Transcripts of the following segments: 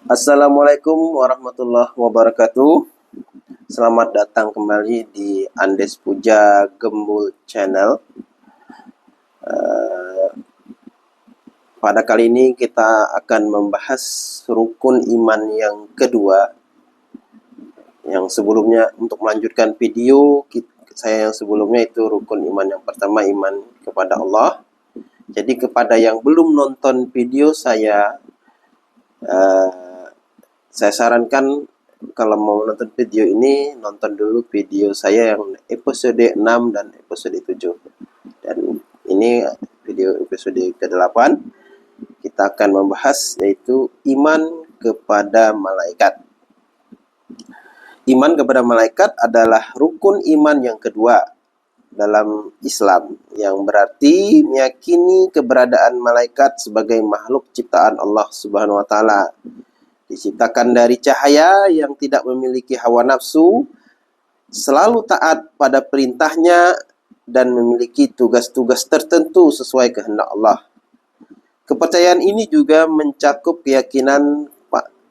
Assalamualaikum warahmatullahi wabarakatuh. Selamat datang kembali di Andes Puja Gembul Channel. Pada kali ini kita akan membahas rukun iman yang kedua. Yang sebelumnya, untuk melanjutkan video saya yang sebelumnya, itu rukun iman yang pertama, iman kepada Allah. Jadi kepada yang belum nonton video saya sarankan kalau mau nonton video ini, nonton dulu video saya yang episode 6 dan episode 7. Dan ini video episode ke-8. Kita akan membahas yaitu iman kepada malaikat. Iman kepada malaikat adalah rukun iman yang kedua dalam Islam, yang berarti meyakini keberadaan malaikat sebagai makhluk ciptaan Allah Subhanahu wa taala. Diciptakan dari cahaya yang tidak memiliki hawa nafsu, selalu taat pada perintahnya, dan memiliki tugas-tugas tertentu sesuai kehendak Allah. Kepercayaan ini juga mencakup keyakinan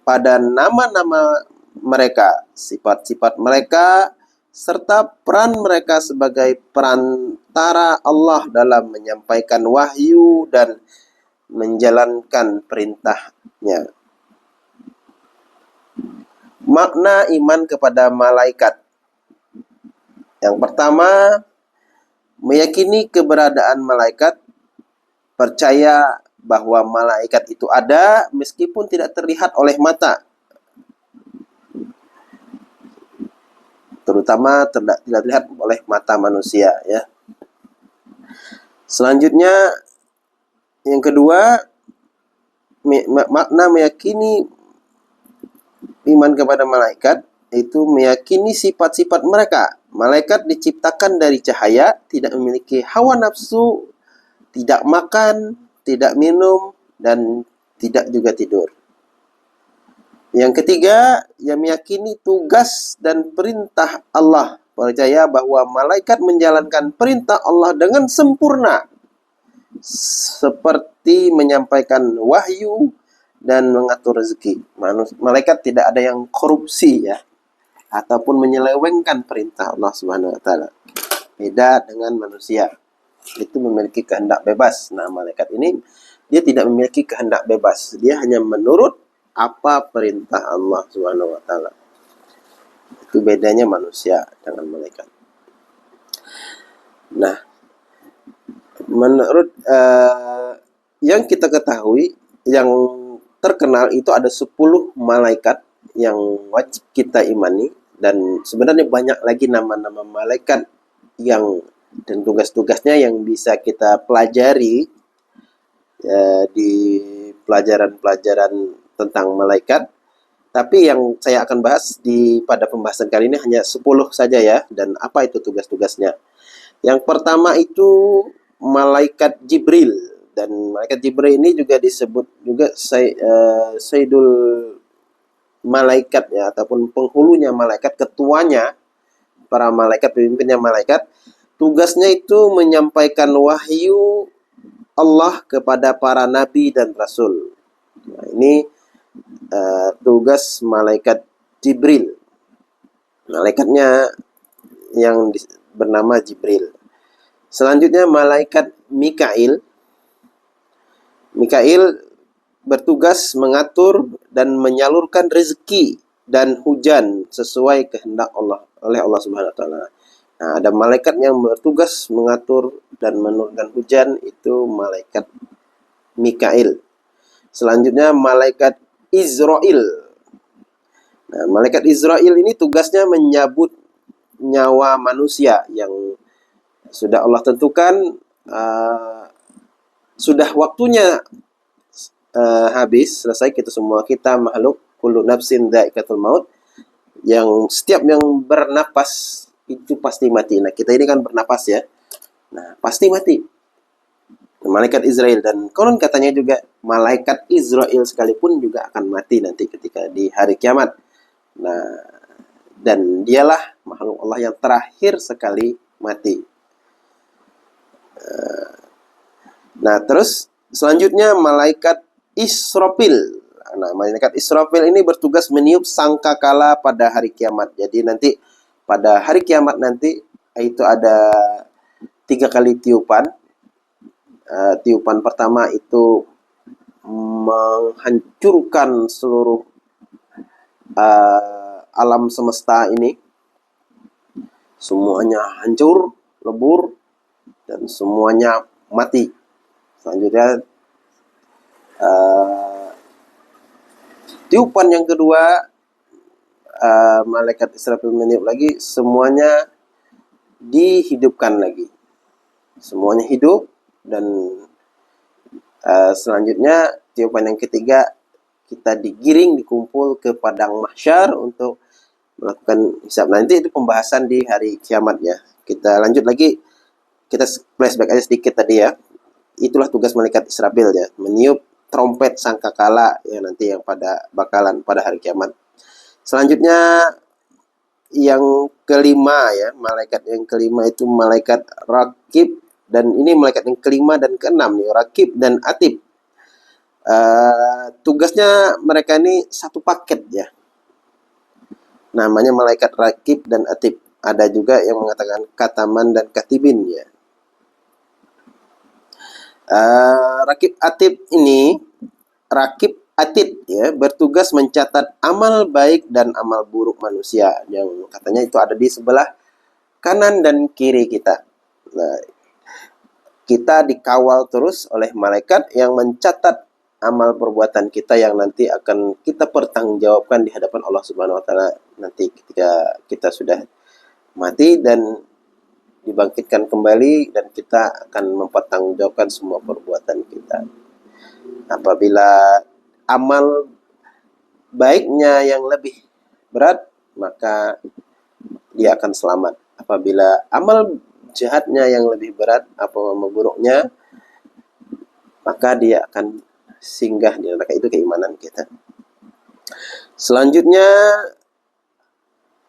pada nama-nama mereka, sifat-sifat mereka, serta peran mereka sebagai perantara Allah dalam menyampaikan wahyu dan menjalankan perintahnya. Makna iman kepada malaikat. Yang pertama, meyakini keberadaan malaikat, percaya bahwa malaikat itu ada meskipun tidak terlihat oleh mata, terutama tidak terlihat oleh mata manusia, ya. Selanjutnya, yang kedua, makna meyakini iman kepada malaikat itu meyakini sifat-sifat mereka. Malaikat diciptakan dari cahaya, tidak memiliki hawa nafsu, tidak makan, tidak minum, dan tidak juga tidur. Yang ketiga, yang meyakini tugas dan perintah Allah. Percaya bahwa malaikat menjalankan perintah Allah dengan sempurna, seperti menyampaikan wahyu dan mengatur rezeki. Malaikat tidak ada yang korupsi, ya, ataupun menyelewengkan perintah Allah Subhanahu wa taala. Beda dengan manusia. Itu memiliki kehendak bebas. Nah, malaikat ini dia tidak memiliki kehendak bebas. Dia hanya menurut apa perintah Allah Subhanahu wa taala. Itu bedanya manusia dengan malaikat. Nah, menurut yang kita ketahui, yang terkenal itu ada 10 malaikat yang wajib kita imani, dan sebenarnya banyak lagi nama-nama malaikat yang dan tugas-tugasnya yang bisa kita pelajari di pelajaran-pelajaran tentang malaikat. Tapi yang saya akan bahas pada pembahasan kali ini hanya 10 saja, ya. Dan apa itu tugas-tugasnya? Yang pertama itu malaikat Jibril. Dan malaikat Jibril ini juga disebut juga Sayyidul Malaikat, ya, ataupun penghulunya malaikat, ketuanya para malaikat, pemimpinnya malaikat. Tugasnya itu menyampaikan wahyu Allah kepada para nabi dan rasul. Nah, ini tugas malaikat Jibril. Malaikatnya yang bernama Jibril. Selanjutnya malaikat Mikail. Mikail bertugas mengatur dan menyalurkan rezeki dan hujan sesuai kehendak Allah, oleh Allah Subhanahu wa taala. Nah, ada malaikat yang bertugas mengatur dan menurunkan hujan, itu malaikat Mikail. Selanjutnya malaikat Israil. Nah, malaikat Israil ini tugasnya menyabut nyawa manusia yang sudah Allah tentukan sudah waktunya habis, selesai. Kita makhluk kullu nafsin dha'iqatul maut, yang setiap yang bernapas itu pasti mati. Nah, kita ini kan bernapas, ya. Nah, pasti mati. Malaikat Israel, dan konon katanya juga malaikat Israel sekalipun juga akan mati nanti ketika di hari kiamat. Nah, dan dialah makhluk Allah yang terakhir sekali mati. Nah, terus selanjutnya malaikat Israfil. Nah, malaikat Israfil ini bertugas meniup sangkakala pada hari kiamat. Jadi nanti pada hari kiamat nanti itu ada 3 kali tiupan. Tiupan pertama itu menghancurkan seluruh alam semesta ini. Semuanya hancur, lebur, dan semuanya mati. Selanjutnya tiupan yang kedua, malaikat Israfil meniup lagi, semuanya dihidupkan lagi. Semuanya hidup, dan selanjutnya tiupan yang ketiga, kita digiring, dikumpul ke padang mahsyar untuk melakukan hisab. Nanti itu pembahasan di hari kiamat ya. Kita lanjut lagi, kita flashback aja sedikit tadi ya. Itulah tugas malaikat Israfil ya, meniup trompet sangkakala ya nanti yang bakalan pada hari kiamat. Selanjutnya yang kelima ya, malaikat yang kelima itu malaikat Rakib, dan ini malaikat yang kelima dan keenam nih, Rakib dan Atib. Tugasnya mereka ini satu paket ya. Namanya malaikat Rakib dan Atib. Ada juga yang mengatakan Kataman dan Katibin ya. Rakib Atid ya, bertugas mencatat amal baik dan amal buruk manusia, yang katanya itu ada di sebelah kanan dan kiri kita. Nah, kita dikawal terus oleh malaikat yang mencatat amal perbuatan kita yang nanti akan kita pertanggungjawabkan di hadapan Allah Subhanahu wa taala nanti ketika kita sudah mati dan dibangkitkan kembali, dan kita akan mempertanggungjawabkan semua perbuatan kita. Apabila amal baiknya yang lebih berat, maka dia akan selamat. Apabila amal jahatnya yang lebih berat, amal buruknya, maka dia akan singgah di neraka. Itu keimanan kita. Selanjutnya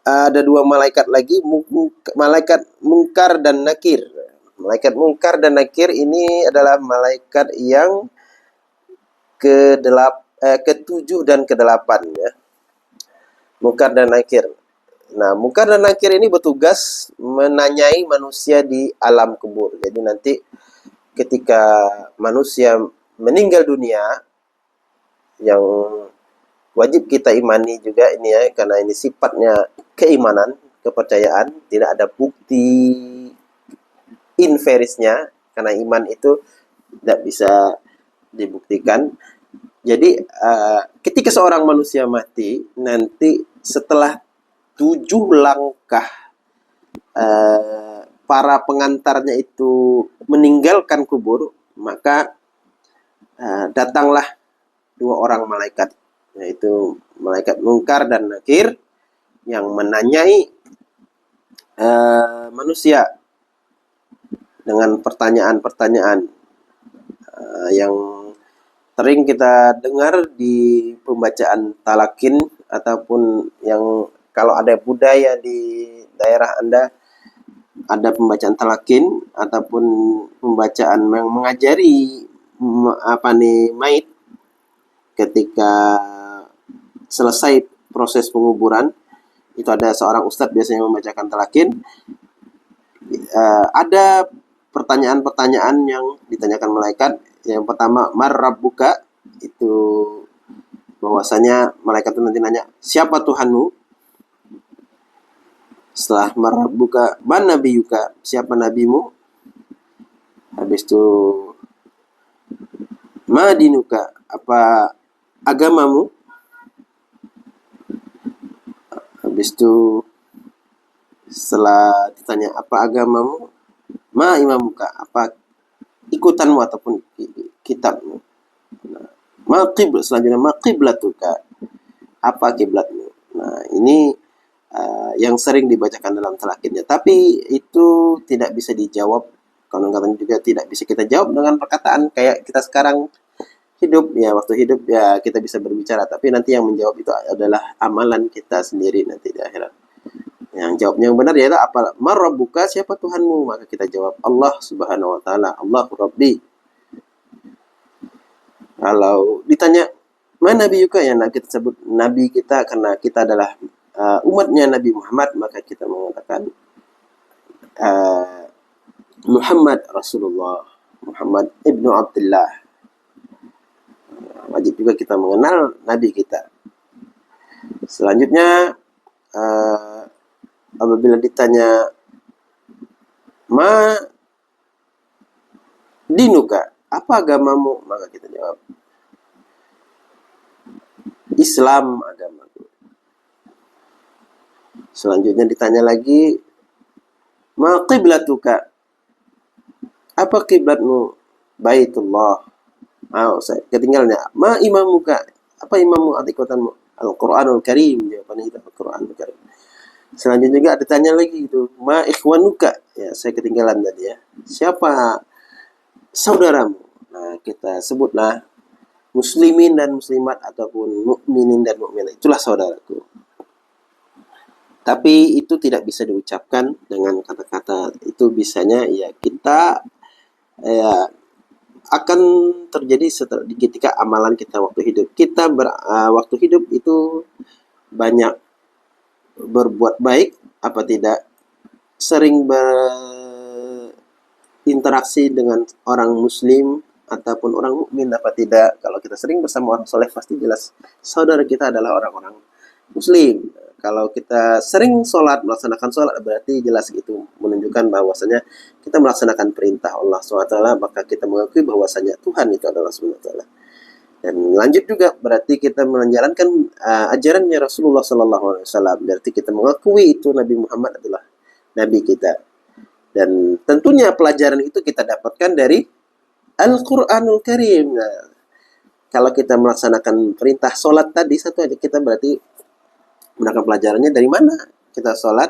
ada 2 malaikat lagi, malaikat Mungkar dan Nakir. Malaikat Mungkar dan Nakir ini adalah malaikat yang ke-7 dan ke-8 ya. Mungkar dan Nakir. Nah, Mungkar dan Nakir ini bertugas menanyai manusia di alam kubur. Jadi nanti ketika manusia meninggal dunia, yang wajib kita imani juga ini ya, karena ini sifatnya keimanan, kepercayaan, tidak ada bukti inverisnya, karena iman itu tidak bisa dibuktikan. Jadi ketika seorang manusia mati, nanti setelah 7 langkah para pengantarnya itu meninggalkan kubur, maka datanglah 2 orang malaikat, yaitu malaikat Mungkar dan Nakir, yang menanyai manusia dengan pertanyaan-pertanyaan yang sering kita dengar di pembacaan talakin, ataupun yang kalau ada budaya di daerah Anda ada pembacaan talakin ataupun pembacaan yang mengajari mayit ketika selesai proses penguburan. Itu ada seorang ustadz biasanya membacakan talakin. Ada pertanyaan-pertanyaan yang ditanyakan malaikat. Yang pertama, mar rabbuka, itu bahwasanya malaikat itu nanti nanya, siapa Tuhanmu? Setelah mar rabbuka, man nabiyuka, siapa nabimu? Habis itu ma dinuka, apa agamamu? Habis itu setelah ditanya apa agamamu, ma imamuka, apa ikutanmu ataupun kitabmu. Nah, ma qiblat, selanjutnya ma qiblatuka, apa kiblatmu. Nah, ini yang sering dibacakan dalam talakinnya, tapi itu tidak bisa dijawab, kadang-kadang juga tidak bisa kita jawab dengan perkataan kayak kita sekarang hidup ya. Waktu hidup ya kita bisa berbicara, tapi nanti yang menjawab itu adalah amalan kita sendiri nanti di akhirat. Yang jawabnya yang benar yaitu apa? Mar rabbuka, siapa Tuhanmu? Maka kita jawab Allah Subhanahu wa taala, Allahu Rabbi. Kalau ditanya mana nabi juga yang kita sebut nabi kita karena kita adalah umatnya Nabi Muhammad, maka kita mengatakan uh, Muhammad Rasulullah, Muhammad ibnu Abdullah. Wajib juga kita mengenal nabi kita. Selanjutnya apabila ditanya ma dinuka, apa agamamu, maka kita jawab Islam agamaku. Selanjutnya ditanya lagi ma qiblatuka, apa kiblatmu, Baitullah. Saya ketinggalnya ma imamuka, apa imammu atau ikutanmu, Al-Quranul Karim, jawabannya itu Al-Quranul Karim. Selanjutnya juga ditanya lagi itu ma ikhwanuka, ya saya ketinggalan tadi ya, siapa saudaramu. Nah kita sebutlah muslimin dan muslimat ataupun mukminin dan mukminat, itulah saudaraku. Tapi itu tidak bisa diucapkan dengan kata-kata, itu bisanya ya kita ya akan terjadi ketika amalan kita waktu hidup. Kita waktu hidup itu banyak berbuat baik apa tidak, sering berinteraksi dengan orang muslim ataupun orang mukmin apa tidak. Kalau kita sering bersama orang soleh, pasti jelas saudara kita adalah orang-orang muslim. Kalau kita sering sholat, melaksanakan sholat, berarti jelas itu menunjukkan bahwasanya kita melaksanakan perintah Allah SWT, maka kita mengakui bahwasanya Tuhan itu adalah SWT. Dan lanjut juga, berarti kita menjalankan ajarannya Rasulullah SAW. Berarti kita mengakui itu Nabi Muhammad adalah Nabi kita. Dan tentunya pelajaran itu kita dapatkan dari Al-Quranul Karim. Nah, kalau kita melaksanakan perintah sholat tadi satu aja, kita berarti mendapatkan pelajarannya dari mana kita sholat,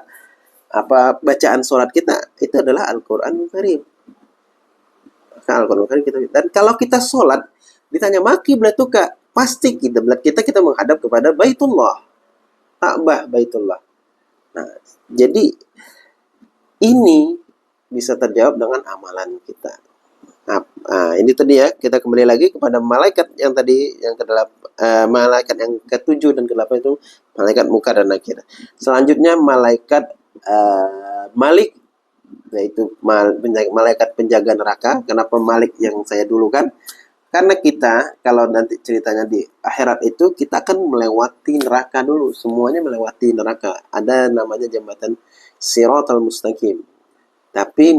apa bacaan sholat kita itu adalah Al-Quranul Karim. Al-Quranul Karim kita. Dan kalau kita sholat ditanya maki belatuka, pasti kita menghadap kepada Baitullah, Ka'bah, Baitullah. Nah, jadi ini bisa terjawab dengan amalan kita. Nah, ini tadi ya, kita kembali lagi kepada malaikat yang tadi, yang malaikat yang ke-7 dan ke-8 itu malaikat munkar dan nakir. Selanjutnya malaikat Malik, yaitu malaikat penjaga neraka. Kenapa Malik yang saya dulu kan? Karena kita kalau nanti ceritanya di akhirat itu kita akan melewati neraka dulu, semuanya melewati neraka. Ada namanya jembatan Shiratal Mustaqim. Tapi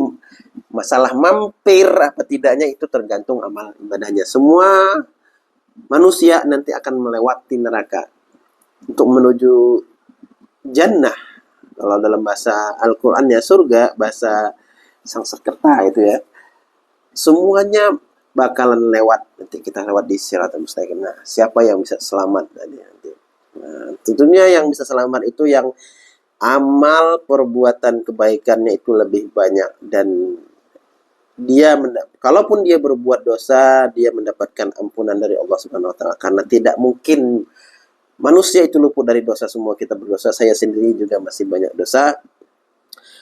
masalah mampir apa tidaknya itu tergantung amal ibadahnya. Semua manusia nanti akan melewati neraka untuk menuju jannah. Kalau dalam bahasa Al-Qur'annya surga, bahasa Sanskerta itu ya. Semuanya bakalan lewat, nanti kita lewat di Shiratal Mustaqim. Nah, siapa yang bisa selamat nanti? Nah, tentunya yang bisa selamat itu yang amal perbuatan kebaikannya itu lebih banyak, dan dia kalaupun dia berbuat dosa, dia mendapatkan ampunan dari Allah Subhanahu wa taala, karena tidak mungkin manusia itu luput dari dosa. Semua kita berdosa, saya sendiri juga masih banyak dosa.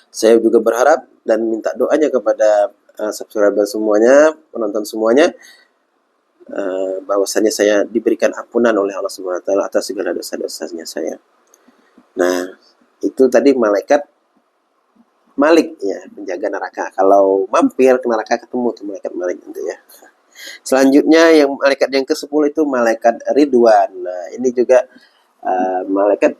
Saya juga berharap dan minta doanya kepada subscriber semuanya, penonton semuanya, bahwasanya saya diberikan ampunan oleh Allah Subhanahu wa taala atas segala dosa-dosanya saya. Nah, itu tadi malaikat Malik ya, penjaga neraka. Kalau mampir ke neraka ketemu tuh malaikat Malik nanti ya. Selanjutnya yang malaikat yang ke-10 itu malaikat Ridwan. Nah, ini juga malaikat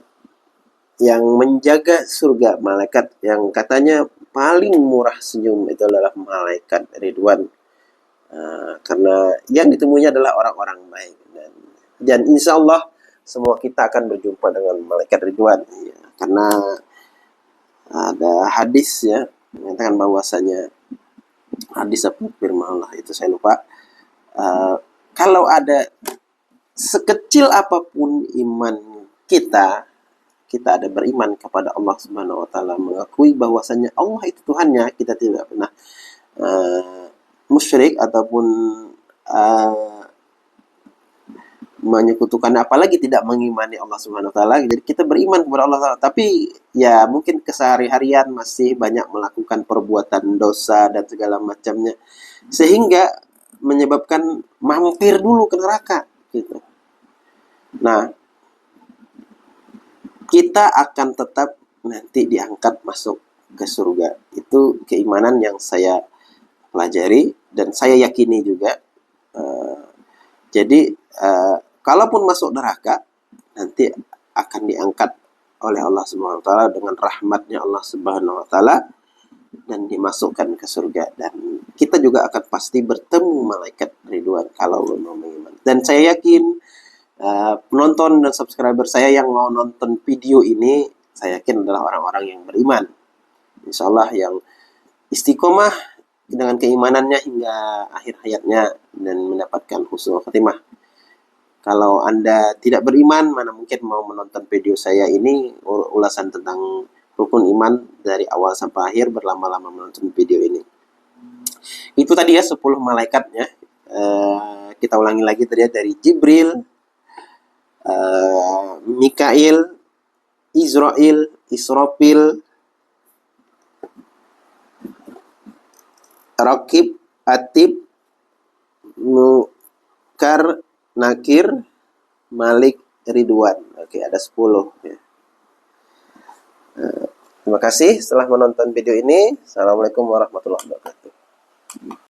yang menjaga surga, malaikat yang katanya paling murah senyum itu adalah malaikat Ridwan. Karena yang ditemuinya adalah orang-orang baik, dan insya Allah semua kita akan berjumpa dengan malaikat Ridwan ya, karena ada hadis ya mengatakan bahwasanya, hadis apa firman Allah itu saya lupa, kalau ada sekecil apapun iman kita ada beriman kepada Allah Subhanahu wa taala, mengakui bahwasanya Allah itu Tuhannya, kita tidak pernah musyrik ataupun menyekutukan, apalagi tidak mengimani Allah Subhanahu wa taala. Jadi kita beriman kepada Allah Ta'ala, tapi ya mungkin kesehari-harian masih banyak melakukan perbuatan dosa dan segala macamnya, sehingga menyebabkan mampir dulu ke neraka gitu. Nah, kita akan tetap nanti diangkat masuk ke surga. Itu keimanan yang saya pelajari dan saya yakini juga. Eh, jadi, kalaupun masuk neraka, nanti akan diangkat oleh Allah Subhanahu wa taala dengan rahmatnya Allah Subhanahu wa taala dan dimasukkan ke surga, dan kita juga akan pasti bertemu malaikat Ridwan kalau memang beriman. Dan saya yakin penonton dan subscriber saya yang mau nonton video ini, saya yakin adalah orang-orang yang beriman. Insya Allah yang istiqomah dengan keimanannya hingga akhir hayatnya dan mendapatkan husnul khotimah. Kalau Anda tidak beriman, mana mungkin mau menonton video saya ini, ulasan tentang rukun iman dari awal sampai akhir, berlama-lama menonton video ini. Itu tadi ya 10 malaikatnya. Kita ulangi lagi tadi ya, dari Jibril, Mikail, Israel, Israfil, Rakib, Atib, Mukar, Nakir, Malik, Ridwan. Oke, ada 10 ya. Terima kasih setelah menonton video ini. Assalamualaikum warahmatullahi wabarakatuh.